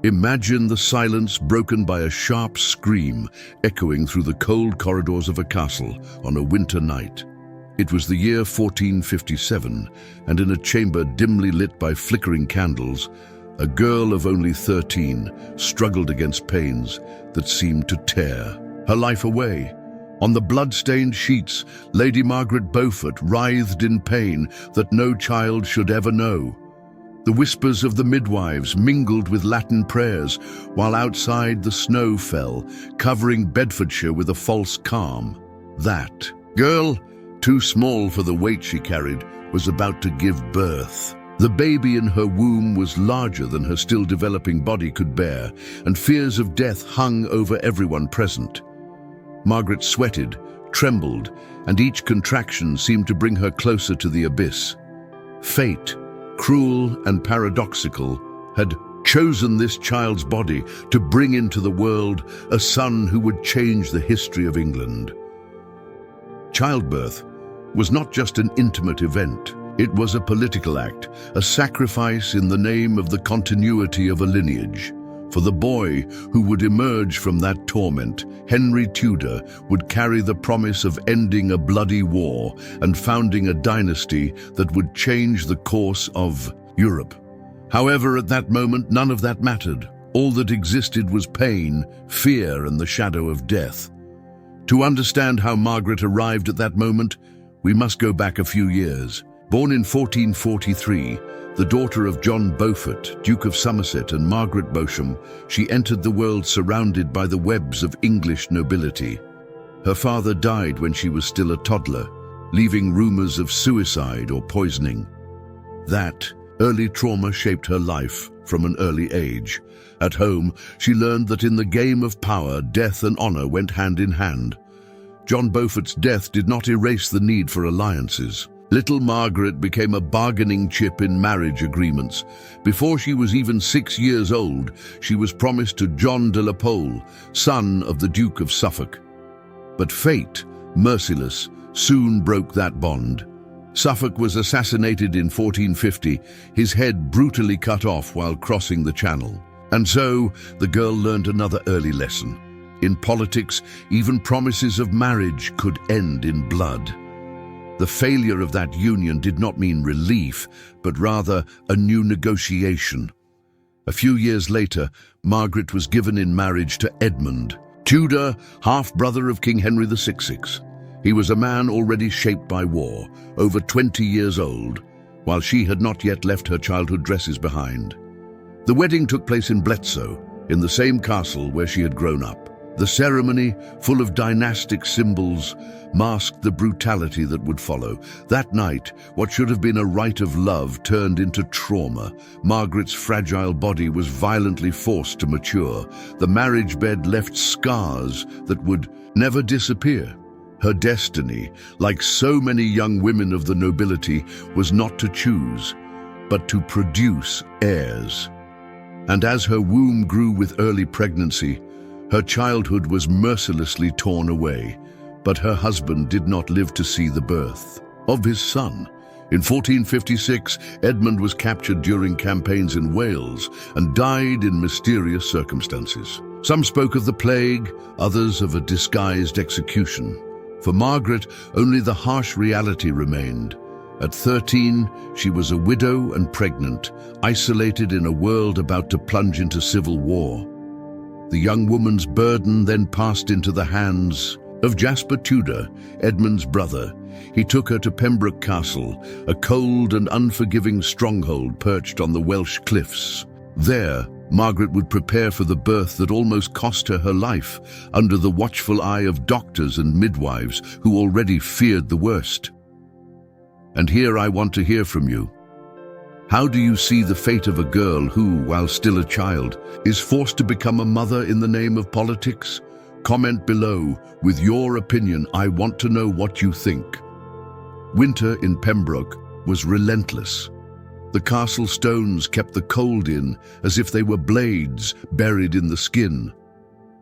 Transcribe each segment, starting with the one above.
Imagine the silence broken by a sharp scream echoing through the cold corridors of a castle on a winter night. It was the year 1457, and in a chamber dimly lit by flickering candles, a girl of only 13 struggled against pains that seemed to tear her life away. On the blood-stained sheets, Lady Margaret Beaufort writhed in pain that no child should ever know. The whispers of the midwives mingled with Latin prayers, while outside the snow fell, covering Bedfordshire with a false calm. That girl, too small for the weight she carried, was about to give birth. The baby in her womb was larger than her still-developing body could bear, and fears of death hung over everyone present. Margaret sweated, trembled, and each contraction seemed to bring her closer to the abyss. Fate, cruel and paradoxical, had chosen this child's body to bring into the world a son who would change the history of England. Childbirth was not just an intimate event. It was a political act, a sacrifice in the name of the continuity of a lineage. For the boy who would emerge from that torment, Henry Tudor would carry the promise of ending a bloody war and founding a dynasty that would change the course of Europe. However, at that moment, none of that mattered. All that existed was pain, fear, and the shadow of death. To understand how Margaret arrived at that moment, we must go back a few years. Born in 1443, the daughter of John Beaufort, Duke of Somerset, and Margaret Beauchamp, she entered the world surrounded by the webs of English nobility. Her father died when she was still a toddler, leaving rumors of suicide or poisoning. That early trauma shaped her life from an early age. At home, she learned that in the game of power, death and honor went hand in hand. John Beaufort's death did not erase the need for alliances. Little Margaret became a bargaining chip in marriage agreements. Before she was even 6 years old, she was promised to John de la Pole, son of the Duke of Suffolk. But fate, merciless, soon broke that bond. Suffolk was assassinated in 1450, his head brutally cut off while crossing the Channel. And so, the girl learned another early lesson. In politics, even promises of marriage could end in blood. The failure of that union did not mean relief, but rather a new negotiation. A few years later, Margaret was given in marriage to Edmund, Tudor, half-brother of King Henry VI. He was a man already shaped by war, over 20 years old, while she had not yet left her childhood dresses behind. The wedding took place in Bletsoe, in the same castle where she had grown up. The ceremony, full of dynastic symbols, masked the brutality that would follow. That night, what should have been a rite of love turned into trauma. Margaret's fragile body was violently forced to mature. The marriage bed left scars that would never disappear. Her destiny, like so many young women of the nobility, was not to choose, but to produce heirs. And as her womb grew with early pregnancy, her childhood was mercilessly torn away, but her husband did not live to see the birth of his son. In 1456, Edmund was captured during campaigns in Wales and died in mysterious circumstances. Some spoke of the plague, others of a disguised execution. For Margaret, only the harsh reality remained. At 13, she was a widow and pregnant, isolated in a world about to plunge into civil war. The young woman's burden then passed into the hands of Jasper Tudor, Edmund's brother. He took her to Pembroke Castle, a cold and unforgiving stronghold perched on the Welsh cliffs. There, Margaret would prepare for the birth that almost cost her life, under the watchful eye of doctors and midwives who already feared the worst. And here I want to hear from you. How do you see the fate of a girl who, while still a child, is forced to become a mother in the name of politics? Comment below with your opinion. I want to know what you think. Winter in Pembroke was relentless. The castle stones kept the cold in as if they were blades buried in the skin.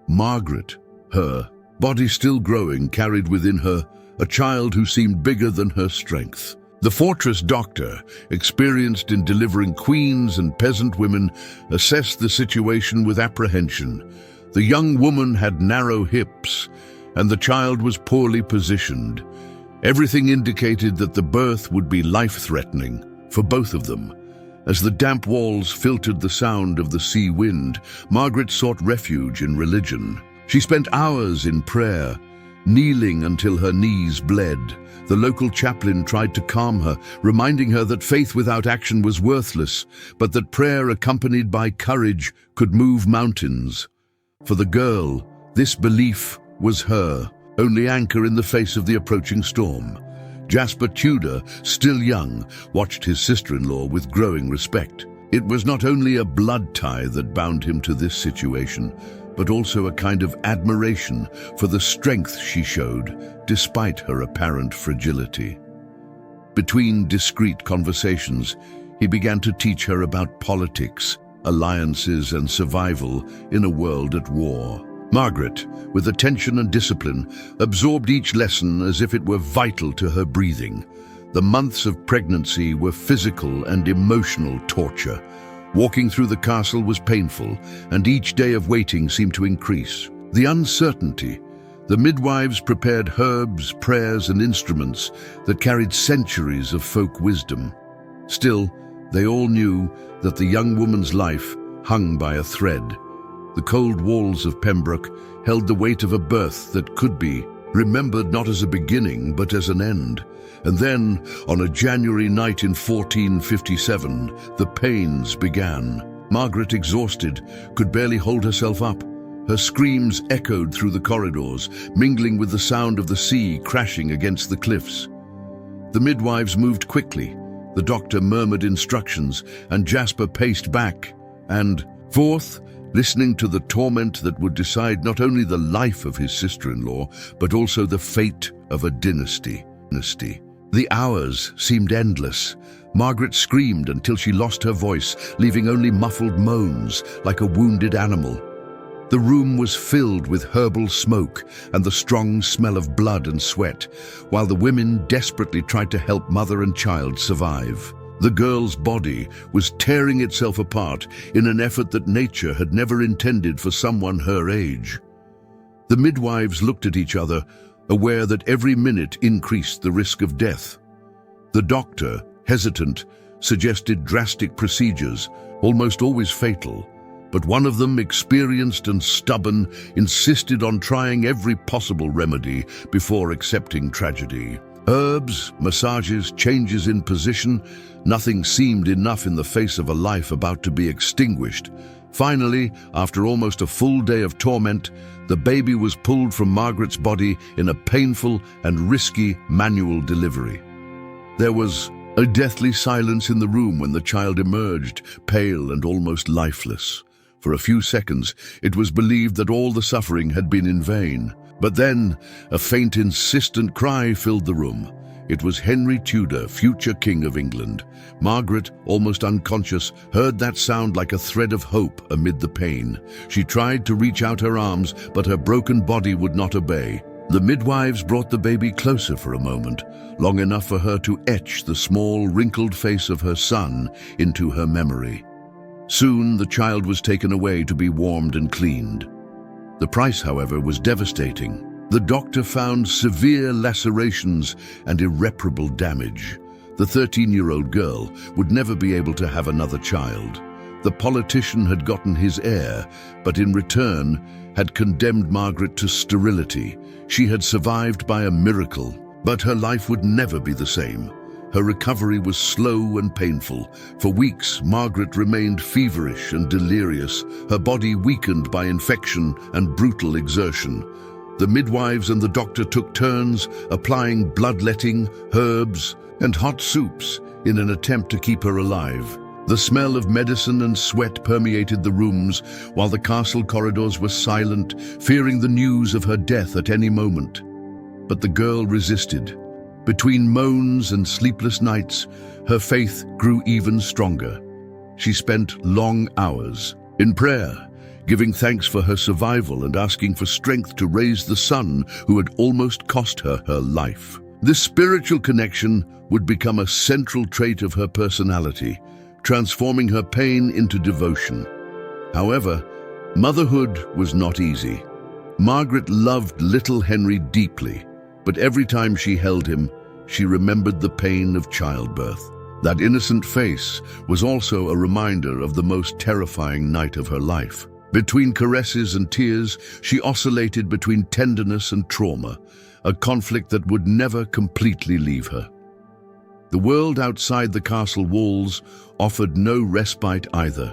Margaret, her body still growing, carried within her a child who seemed bigger than her strength. The fortress doctor, experienced in delivering queens and peasant women, assessed the situation with apprehension. The young woman had narrow hips, and the child was poorly positioned. Everything indicated that the birth would be life-threatening for both of them. As the damp walls filtered the sound of the sea wind, Margaret sought refuge in religion. She spent hours in prayer, kneeling until her knees bled. The local chaplain tried to calm her, reminding her that faith without action was worthless, but that prayer accompanied by courage could move mountains. For the girl, this belief was her only anchor in the face of the approaching storm. Jasper Tudor, still young, watched his sister-in-law with growing respect. It was not only a blood tie that bound him to this situation, but also a kind of admiration for the strength she showed, despite her apparent fragility. Between discreet conversations, he began to teach her about politics, alliances, and survival in a world at war. Margaret, with attention and discipline, absorbed each lesson as if it were vital to her breathing. The months of pregnancy were physical and emotional torture. Walking through the castle was painful, and each day of waiting seemed to increase. The uncertainty. The midwives prepared herbs, prayers, and instruments that carried centuries of folk wisdom. Still, they all knew that the young woman's life hung by a thread. The cold walls of Pembroke held the weight of a birth that could be remembered not as a beginning but as an end. And then, on a January night in 1457, the pains began. Margaret, exhausted, could barely hold herself up. Her screams echoed through the corridors, mingling with the sound of the sea crashing against the cliffs. The midwives moved quickly. The doctor murmured instructions, and Jasper paced back and forth, listening to the torment that would decide not only the life of his sister-in-law, but also the fate of a dynasty. The hours seemed endless. Margaret screamed until she lost her voice, leaving only muffled moans like a wounded animal. The room was filled with herbal smoke and the strong smell of blood and sweat, while the women desperately tried to help mother and child survive. The girl's body was tearing itself apart in an effort that nature had never intended for someone her age. The midwives looked at each other, aware that every minute increased the risk of death. The doctor, hesitant, suggested drastic procedures, almost always fatal, but one of them, experienced and stubborn, insisted on trying every possible remedy before accepting tragedy. Herbs, massages, changes in position, nothing seemed enough in the face of a life about to be extinguished. Finally, after almost a full day of torment, the baby was pulled from Margaret's body in a painful and risky manual delivery. There was a deathly silence in the room when the child emerged, pale and almost lifeless. For a few seconds, it was believed that all the suffering had been in vain. But then, a faint, insistent cry filled the room. It was Henry Tudor, future King of England. Margaret, almost unconscious, heard that sound like a thread of hope amid the pain. She tried to reach out her arms, but her broken body would not obey. The midwives brought the baby closer for a moment, long enough for her to etch the small, wrinkled face of her son into her memory. Soon, the child was taken away to be warmed and cleaned. The price, however, was devastating. The doctor found severe lacerations and irreparable damage. The 13-year-old girl would never be able to have another child. The politician had gotten his heir, but in return had condemned Margaret to sterility. She had survived by a miracle, but her life would never be the same. Her recovery was slow and painful. For weeks, Margaret remained feverish and delirious, her body weakened by infection and brutal exertion. The midwives and the doctor took turns applying bloodletting, herbs, and hot soups in an attempt to keep her alive. The smell of medicine and sweat permeated the rooms, while the castle corridors were silent, fearing the news of her death at any moment. But the girl resisted. Between moans and sleepless nights, her faith grew even stronger. She spent long hours in prayer, giving thanks for her survival and asking for strength to raise the son who had almost cost her her life. This spiritual connection would become a central trait of her personality, transforming her pain into devotion. However, motherhood was not easy. Margaret loved little Henry deeply, but every time she held him, she remembered the pain of childbirth. That innocent face was also a reminder of the most terrifying night of her life. Between caresses and tears, she oscillated between tenderness and trauma, a conflict that would never completely leave her. The world outside the castle walls offered no respite either.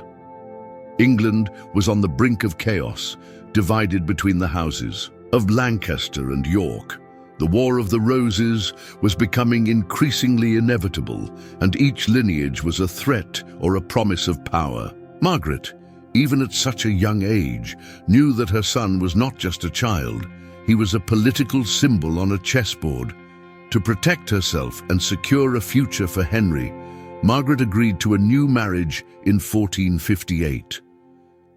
England was on the brink of chaos, divided between the houses of Lancaster and York. The War of the Roses was becoming increasingly inevitable, and each lineage was a threat or a promise of power. Margaret, even at such a young age, knew that her son was not just a child. He was a political symbol on a chessboard. To protect herself and secure a future for Henry, Margaret agreed to a new marriage in 1458.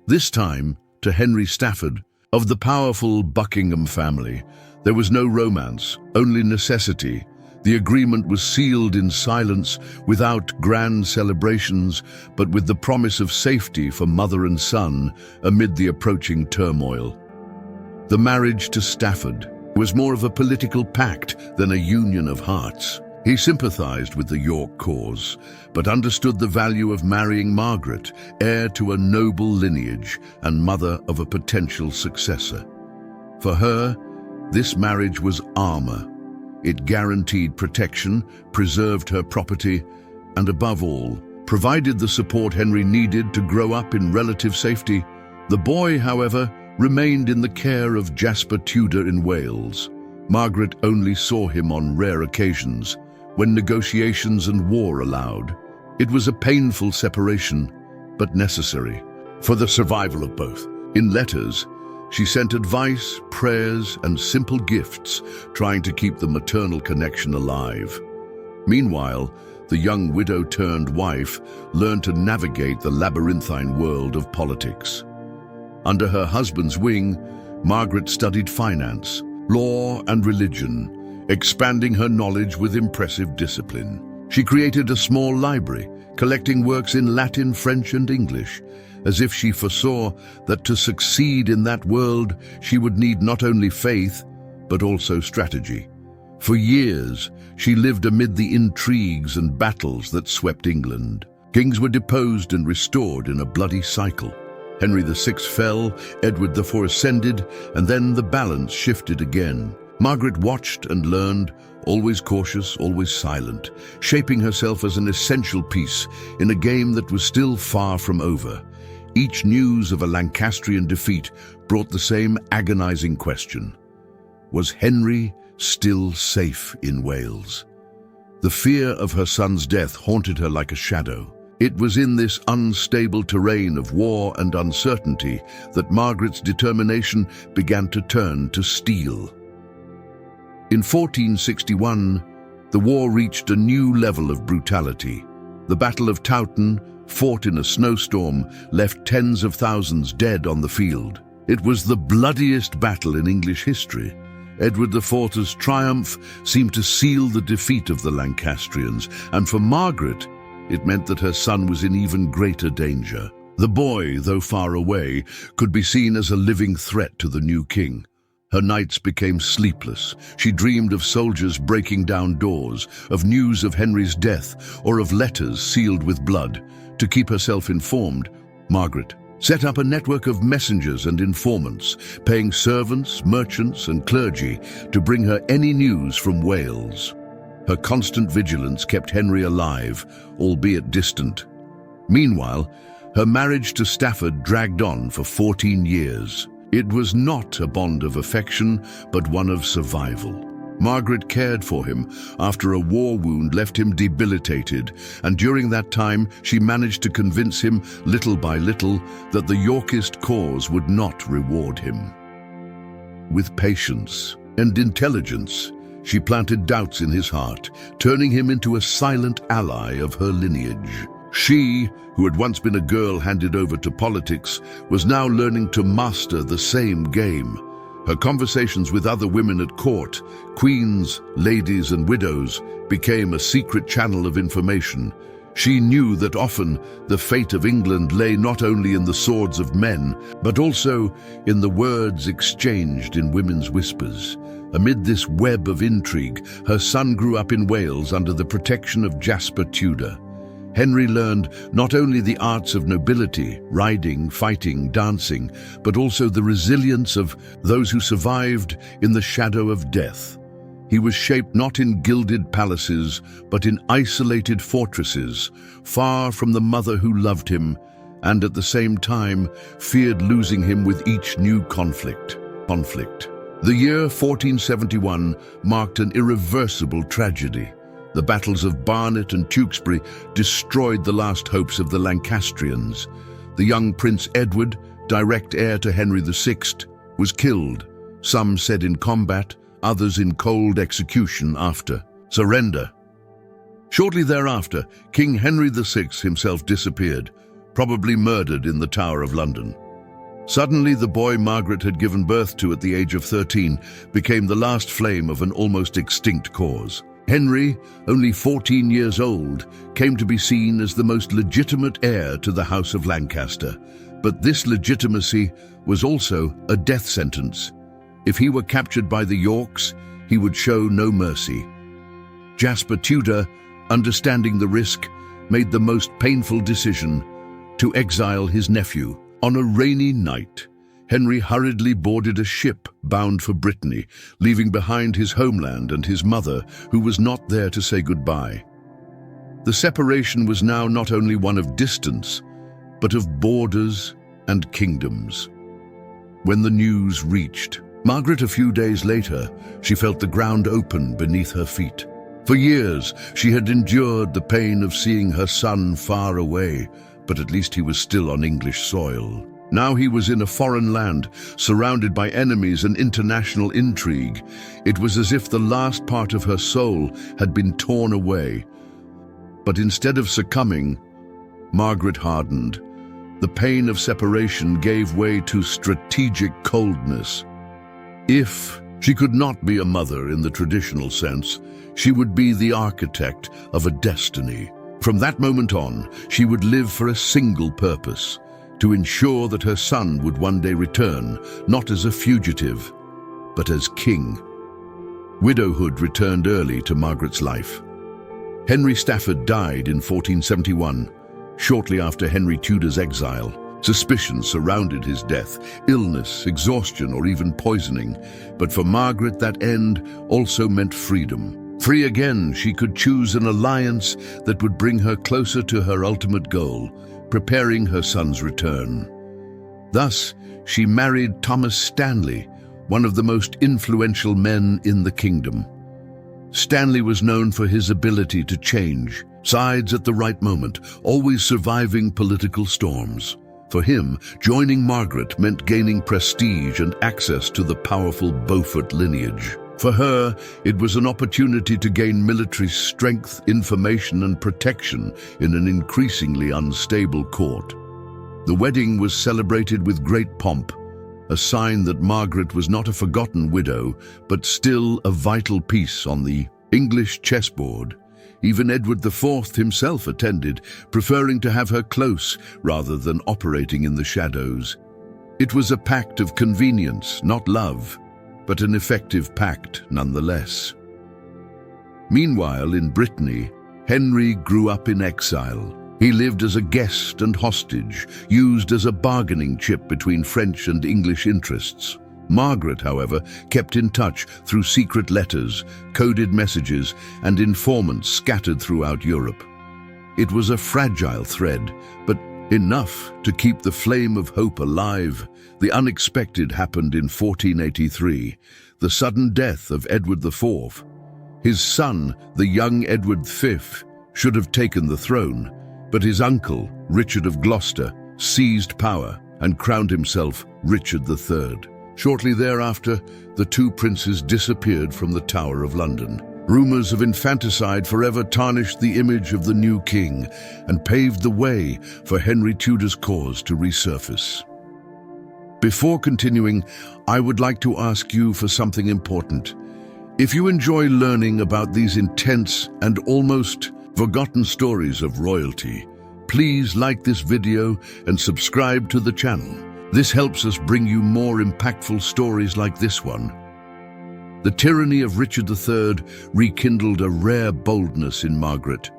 This time to Henry Stafford, of the powerful Buckingham family. There was no romance, only necessity. The agreement was sealed in silence, without grand celebrations, but with the promise of safety for mother and son amid the approaching turmoil. The marriage to Stafford was more of a political pact than a union of hearts. He sympathized with the York cause, but understood the value of marrying Margaret, heir to a noble lineage and mother of a potential successor. For her, this marriage was armor. It guaranteed protection, preserved her property, and above all, provided the support Henry needed to grow up in relative safety. The boy, however, remained in the care of Jasper Tudor in Wales. Margaret only saw him on rare occasions, when negotiations and war allowed. It was a painful separation, but necessary for the survival of both. In letters, she sent advice, prayers, and simple gifts, trying to keep the maternal connection alive. Meanwhile, the young widow-turned-wife learned to navigate the labyrinthine world of politics. Under her husband's wing, Margaret studied finance, law, and religion, expanding her knowledge with impressive discipline. She created a small library, collecting works in Latin, French, and English, as if she foresaw that to succeed in that world, she would need not only faith, but also strategy. For years, she lived amid the intrigues and battles that swept England. Kings were deposed and restored in a bloody cycle. Henry VI fell, Edward IV ascended, and then the balance shifted again. Margaret watched and learned, always cautious, always silent, shaping herself as an essential piece in a game that was still far from over. Each news of a Lancastrian defeat brought the same agonizing question. Was Henry still safe in Wales? The fear of her son's death haunted her like a shadow. It was in this unstable terrain of war and uncertainty that Margaret's determination began to turn to steel. In 1461, the war reached a new level of brutality. The Battle of Towton, fought in a snowstorm, left tens of thousands dead on the field. It was the bloodiest battle in English history. Edward IV's triumph seemed to seal the defeat of the Lancastrians, and for Margaret, it meant that her son was in even greater danger. The boy, though far away, could be seen as a living threat to the new king. Her nights became sleepless. She dreamed of soldiers breaking down doors, of news of Henry's death, or of letters sealed with blood. To keep herself informed, Margaret set up a network of messengers and informants, paying servants, merchants, and clergy to bring her any news from Wales. Her constant vigilance kept Henry alive, albeit distant. Meanwhile, her marriage to Stafford dragged on for 14 years. It was not a bond of affection, but one of survival. Margaret cared for him after a war wound left him debilitated, and during that time she managed to convince him, little by little, that the Yorkist cause would not reward him. With patience and intelligence, she planted doubts in his heart, turning him into a silent ally of her lineage. She, who had once been a girl handed over to politics, was now learning to master the same game. Her conversations with other women at court, queens, ladies, and widows, became a secret channel of information. She knew that often the fate of England lay not only in the swords of men, but also in the words exchanged in women's whispers. Amid this web of intrigue, her son grew up in Wales under the protection of Jasper Tudor. Henry learned not only the arts of nobility, riding, fighting, dancing, but also the resilience of those who survived in the shadow of death. He was shaped not in gilded palaces, but in isolated fortresses, far from the mother who loved him, and at the same time feared losing him with each new conflict. The year 1471 marked an irreversible tragedy. The battles of Barnet and Tewkesbury destroyed the last hopes of the Lancastrians. The young Prince Edward, direct heir to Henry VI, was killed, some said in combat, others in cold execution after surrender. Shortly thereafter, King Henry VI himself disappeared, probably murdered in the Tower of London. Suddenly, the boy Margaret had given birth to at the age of 13 became the last flame of an almost extinct cause. Henry, only 14 years old, came to be seen as the most legitimate heir to the House of Lancaster. But this legitimacy was also a death sentence. If he were captured by the Yorks, he would show no mercy. Jasper Tudor, understanding the risk, made the most painful decision: to exile his nephew. On a rainy night, Henry hurriedly boarded a ship bound for Brittany, leaving behind his homeland and his mother, who was not there to say goodbye. The separation was now not only one of distance, but of borders and kingdoms. When the news reached Margaret a few days later, she felt the ground open beneath her feet. For years, she had endured the pain of seeing her son far away, but at least he was still on English soil. Now he was in a foreign land, surrounded by enemies and international intrigue. It was as if the last part of her soul had been torn away. But instead of succumbing, Margaret hardened. The pain of separation gave way to strategic coldness. If she could not be a mother in the traditional sense, she would be the architect of a destiny. From that moment on, she would live for a single purpose: to ensure that her son would one day return, not as a fugitive, but as king. Widowhood returned early to Margaret's life. Henry Stafford died in 1471, shortly after Henry Tudor's exile. Suspicion surrounded his death: illness, exhaustion, or even poisoning. But for Margaret, that end also meant freedom. Free again, she could choose an alliance that would bring her closer to her ultimate goal: preparing her son's return. Thus, she married Thomas Stanley, one of the most influential men in the kingdom. Stanley was known for his ability to change sides at the right moment, always surviving political storms. For him, joining Margaret meant gaining prestige and access to the powerful Beaufort lineage. For her, it was an opportunity to gain military strength, information, and protection in an increasingly unstable court. The wedding was celebrated with great pomp, a sign that Margaret was not a forgotten widow, but still a vital piece on the English chessboard. Even Edward IV himself attended, preferring to have her close rather than operating in the shadows. It was a pact of convenience, not love, but an effective pact nonetheless. Meanwhile, in Brittany, Henry grew up in exile. He lived as a guest and hostage, used as a bargaining chip between French and English interests. Margaret, however, kept in touch through secret letters, coded messages, and informants scattered throughout Europe. It was a fragile thread, but enough to keep the flame of hope alive. The unexpected happened in 1483, the sudden death of Edward IV. His son, the young Edward V, should have taken the throne, but his uncle, Richard of Gloucester, seized power and crowned himself Richard III. Shortly thereafter, the two princes disappeared from the Tower of London. Rumors of infanticide forever tarnished the image of the new king and paved the way for Henry Tudor's cause to resurface. Before continuing, I would like to ask you for something important. If you enjoy learning about these intense and almost forgotten stories of royalty, please like this video and subscribe to the channel. This helps us bring you more impactful stories like this one. The tyranny of Richard III rekindled a rare boldness in Margaret.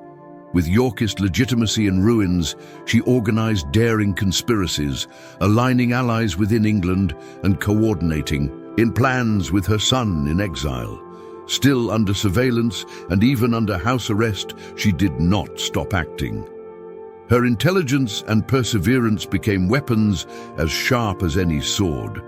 With Yorkist legitimacy in ruins, she organized daring conspiracies, aligning allies within England and coordinating in plans with her son in exile. Still under surveillance and even under house arrest, she did not stop acting. Her intelligence and perseverance became weapons as sharp as any sword.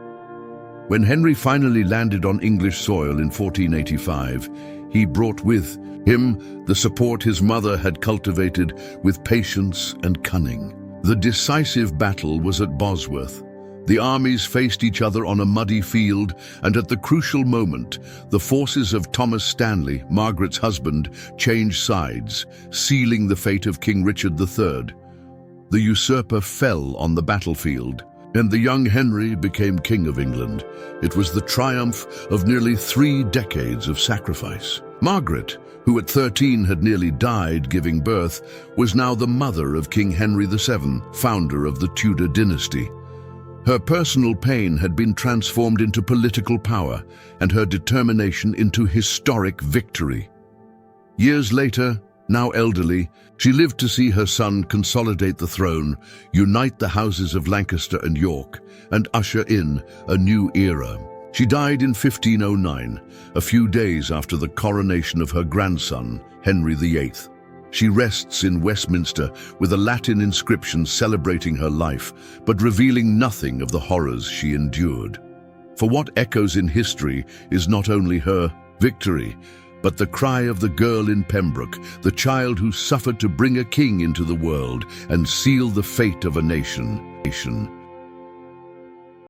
When Henry finally landed on English soil in 1485, he brought with him the support his mother had cultivated with patience and cunning. The decisive battle was at Bosworth. The armies faced each other on a muddy field, and at the crucial moment, the forces of Thomas Stanley, Margaret's husband, changed sides, sealing the fate of King Richard III. The usurper fell on the battlefield, and the young Henry became King of England. It was the triumph of nearly 3 decades of sacrifice. Margaret, who at 13 had nearly died giving birth, was now the mother of King Henry VII, founder of the Tudor dynasty. Her personal pain had been transformed into political power, and her determination into historic victory. Years later, now elderly, she lived to see her son consolidate the throne, unite the houses of Lancaster and York, and usher in a new era. She died in 1509, a few days after the coronation of her grandson, Henry VIII. She rests in Westminster with a Latin inscription celebrating her life, but revealing nothing of the horrors she endured. For what echoes in history is not only her victory, but the cry of the girl in Pembroke, the child who suffered to bring a king into the world and seal the fate of a nation.